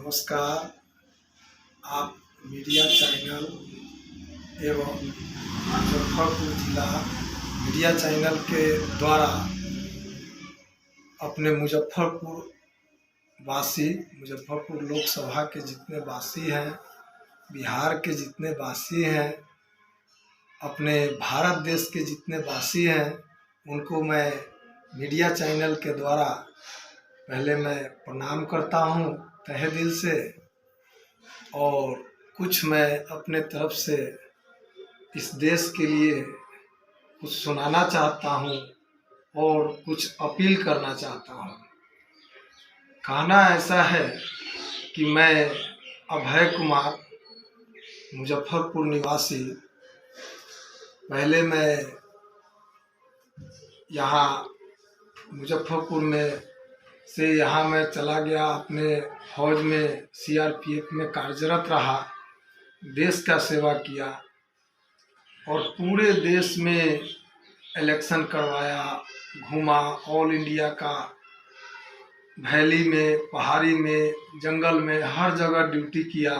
नमस्कार। आप media channel एवं मुजफ्फरपुर जिला मीडिया चैनल के द्वारा अपने मुजफ्फरपुर लोकसभा के जितने वासी हैं, बिहार के जितने वासी हैं, अपने भारत देश के जितने वासी हैं, उनको मैं मीडिया चैनल के द्वारा पहले मैं प्रणाम करता हूं तहे दिल से, और कुछ मैं अपने तरफ से इस देश के लिए कुछ सुनाना चाहता हूं और कुछ अपील करना चाहता हूं। कहना ऐसा है कि मैं अभय कुमार, मुजफ्फरपुर निवासी, पहले मैं यहाँ मुजफ्फरपुर में से यहाँ मैं चला गया, अपने फौज में सीआरपीएफ में कार्यरत रहा, देश का सेवा किया और पूरे देश में इलेक्शन करवाया, घूमा, ऑल इंडिया का, वैली में, पहाड़ी में, जंगल में, हर जगह ड्यूटी किया,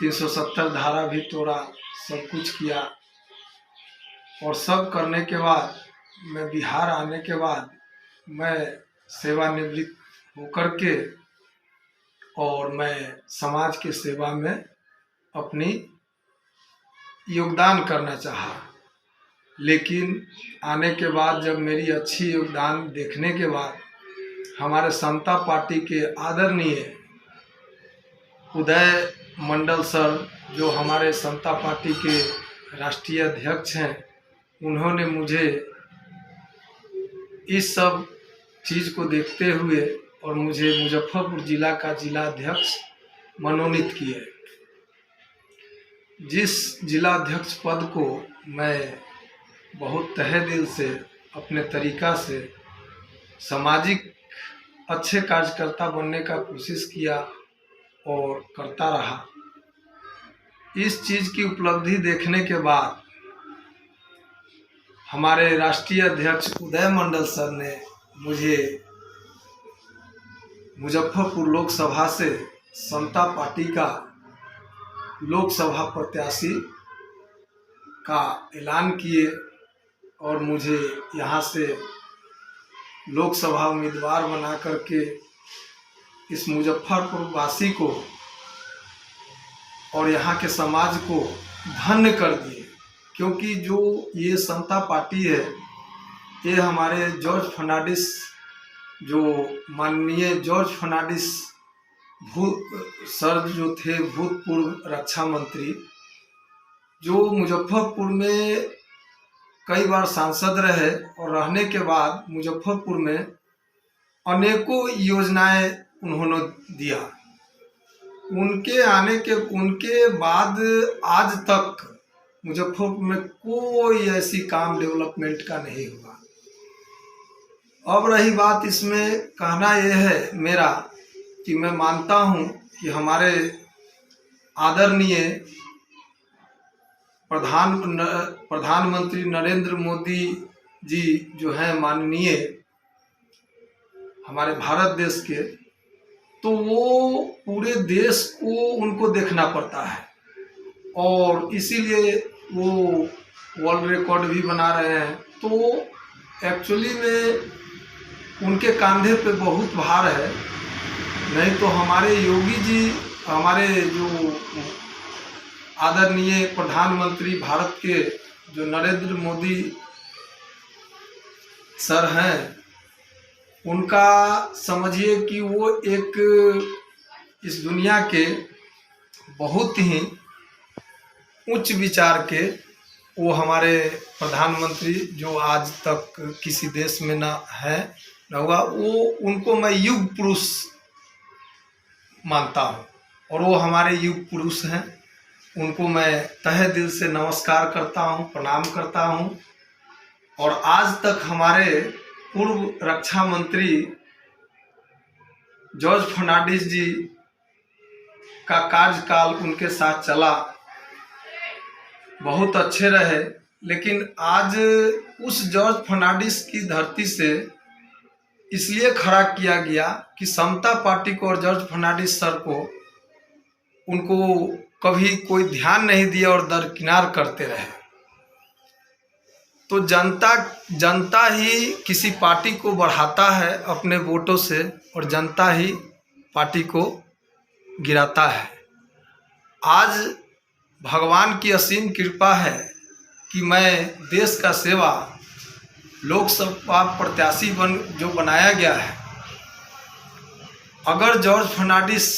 370 धारा भी तोड़ा, सब कुछ किया। और सब करने के बाद मैं बिहार आने के बाद मैं सेवानिवृत्त होकर के और मैं समाज के सेवा में अपनी योगदान करना चाहा। लेकिन आने के बाद जब मेरी अच्छी योगदान देखने के बाद हमारे समता पार्टी के आदरणीय उदय मंडल सर, जो हमारे समता पार्टी के राष्ट्रीय अध्यक्ष हैं, उन्होंने मुझे इस सब चीज़ को देखते हुए और मुझे मुजफ्फरपुर जिला का जिला अध्यक्ष मनोनीत किए। जिस जिला अध्यक्ष पद को मैं बहुत तहे दिल से अपने तरीका से सामाजिक अच्छे कार्यकर्ता बनने का कोशिश किया और करता रहा। इस चीज़ की उपलब्धि देखने के बाद हमारे राष्ट्रीय अध्यक्ष उदय मंडल सर ने मुझे मुजफ्फरपुर लोकसभा से समता पार्टी का लोकसभा प्रत्याशी का ऐलान किए और मुझे यहाँ से लोकसभा उम्मीदवार बना करके इस मुजफ्फरपुर वासी को और यहाँ के समाज को धन्य कर दिए। क्योंकि जो ये समता पार्टी है, ये हमारे जॉर्ज फर्नांडिस, जो माननीय जॉर्ज फर्नांडिस सर जो थे, भूतपूर्व रक्षा मंत्री, जो मुजफ्फरपुर में कई बार सांसद रहे और रहने के बाद मुजफ्फरपुर में अनेकों योजनाएं उन्होंने दिया। उनके बाद आज तक मुजफ्फरपुर में कोई ऐसी काम डेवलपमेंट का नहीं हुआ। अब रही बात, इसमें कहना यह है मेरा कि मैं मानता हूं कि हमारे आदरणीय प्रधानमंत्री नरेंद्र मोदी जी जो हैं माननीय हमारे भारत देश के, तो वो पूरे देश को उनको देखना पड़ता है और इसीलिए वो वर्ल्ड रिकॉर्ड भी बना रहे हैं। तो एक्चुअली में उनके कंधे पे बहुत भार है। नहीं तो हमारे योगी जी, हमारे जो आदरणीय प्रधानमंत्री भारत के जो नरेंद्र मोदी सर हैं, उनका समझिए कि वो एक इस दुनिया के बहुत ही उच्च विचार के वो हमारे प्रधानमंत्री, जो आज तक किसी देश में ना है न हुआ, वो उनको मैं युग पुरुष मानता हूँ और वो हमारे युग पुरुष हैं। उनको मैं तहे दिल से नमस्कार करता हूँ, प्रणाम करता हूँ। और आज तक हमारे पूर्व रक्षा मंत्री जॉर्ज फर्नांडिस जी का कार्यकाल उनके साथ चला, बहुत अच्छे रहे। लेकिन आज उस जॉर्ज फर्नांडिस की धरती से इसलिए खड़ा किया गया कि समता पार्टी को और जॉर्ज फर्नांडिस सर को उनको कभी कोई ध्यान नहीं दिया और दरकिनार करते रहे। तो जनता ही किसी पार्टी को बढ़ाता है अपने वोटों से, और जनता ही पार्टी को गिराता है। आज भगवान की असीम कृपा है कि मैं देश का सेवा लोकसभा प्रत्याशी जो बनाया गया है, अगर जॉर्ज फर्नांडिस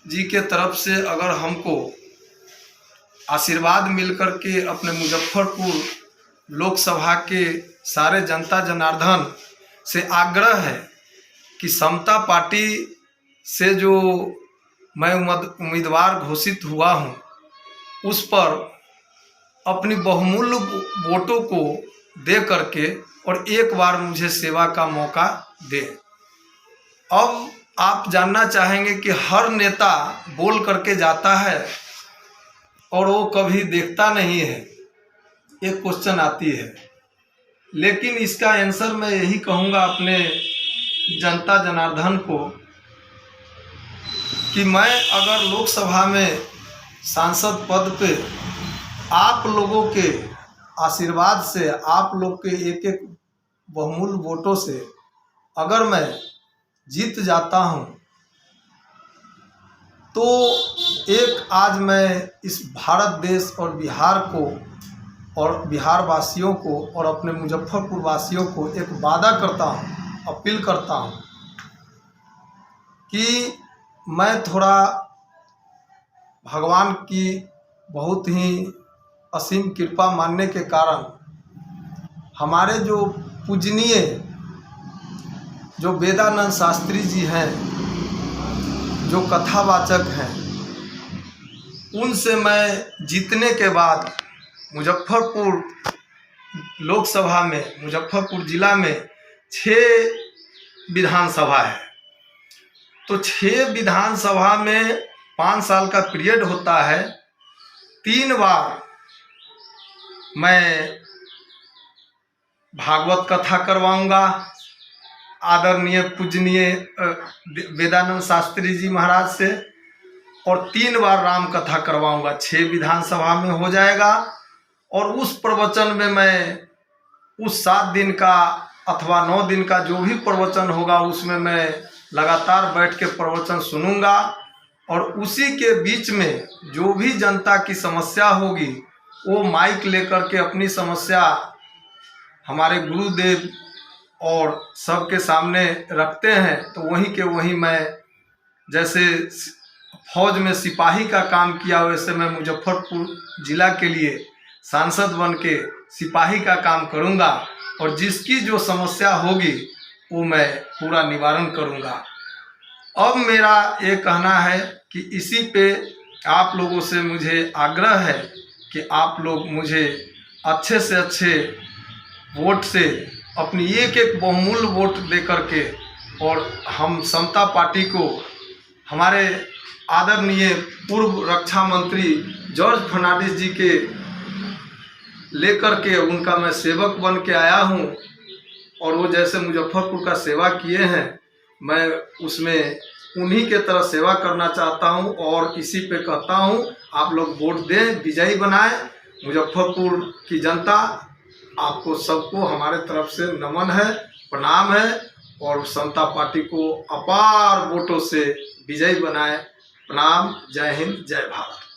जी के तरफ से अगर हमको आशीर्वाद मिलकर के अपने मुजफ्फरपुर लोकसभा के सारे जनता जनार्दन से आग्रह है कि समता पार्टी से जो मैं उम्मीदवार घोषित हुआ हूं, उस पर अपनी बहुमूल्य वोटों को दे करके और एक बार मुझे सेवा का मौका दे। अब आप जानना चाहेंगे कि हर नेता बोल करके जाता है और वो कभी देखता नहीं है, एक क्वेश्चन आती है। लेकिन इसका आंसर मैं यही कहूँगा अपने जनता जनार्दन को कि मैं अगर लोकसभा में सांसद पद पे आप लोगों के आशीर्वाद से, आप लोग के एक एक बहुमूल्य वोटों से अगर मैं जीत जाता हूं, तो एक आज मैं इस भारत देश और बिहार को और बिहार वासियों को और अपने मुजफ्फरपुर वासियों को एक वादा करता हूं, अपील करता हूं कि मैं थोड़ा भगवान की बहुत ही असीम कृपा मानने के कारण हमारे जो पूजनीय जो वेदानंद शास्त्री जी हैं, जो कथावाचक हैं, उनसे मैं जीतने के बाद मुजफ्फरपुर लोकसभा में, मुजफ्फरपुर जिला में 6 विधानसभा है। तो 6 विधानसभा में 5 साल का पीरियड होता है। 3 बार मैं भागवत कथा करवाऊंगा आदरणीय पूजनीय वेदानंद शास्त्री जी महाराज से, और 3 बार राम कथा करवाऊंगा। 6 विधानसभा में हो जाएगा। और उस प्रवचन में मैं उस 7 दिन का अथवा 9 दिन का जो भी प्रवचन होगा, उसमें मैं लगातार बैठ के प्रवचन सुनूंगा। और उसी के बीच में जो भी जनता की समस्या होगी, वो माइक लेकर के अपनी समस्या हमारे गुरुदेव और सबके सामने रखते हैं। तो वहीं के वहीं मैं, जैसे फौज में सिपाही का काम किया, वैसे मैं मुजफ्फरपुर जिला के लिए सांसद बन के सिपाही का काम करूंगा, और जिसकी जो समस्या होगी वो मैं पूरा निवारण करूंगा। अब मेरा ये कहना है कि इसी पे आप लोगों से मुझे आग्रह है कि आप लोग मुझे अच्छे से अच्छे वोट से अपनी एक एक बहुमूल्य वोट दे करके, और हम समता पार्टी को हमारे आदरणीय पूर्व रक्षा मंत्री जॉर्ज फर्नांडिस जी के लेकर के, उनका मैं सेवक बन के आया हूं, और वो जैसे मुजफ्फरपुर का सेवा किए हैं, मैं उसमें उन्हीं के तरह सेवा करना चाहता हूं। और इसी पे कहता हूं, आप लोग वोट दें, विजयी बनाएं मुजफ्फरपुर की जनता। आपको सबको हमारे तरफ से नमन है, प्रणाम है, और समता पार्टी को अपार वोटों से विजयी बनाएं। प्रणाम। जय हिंद, जय भारत।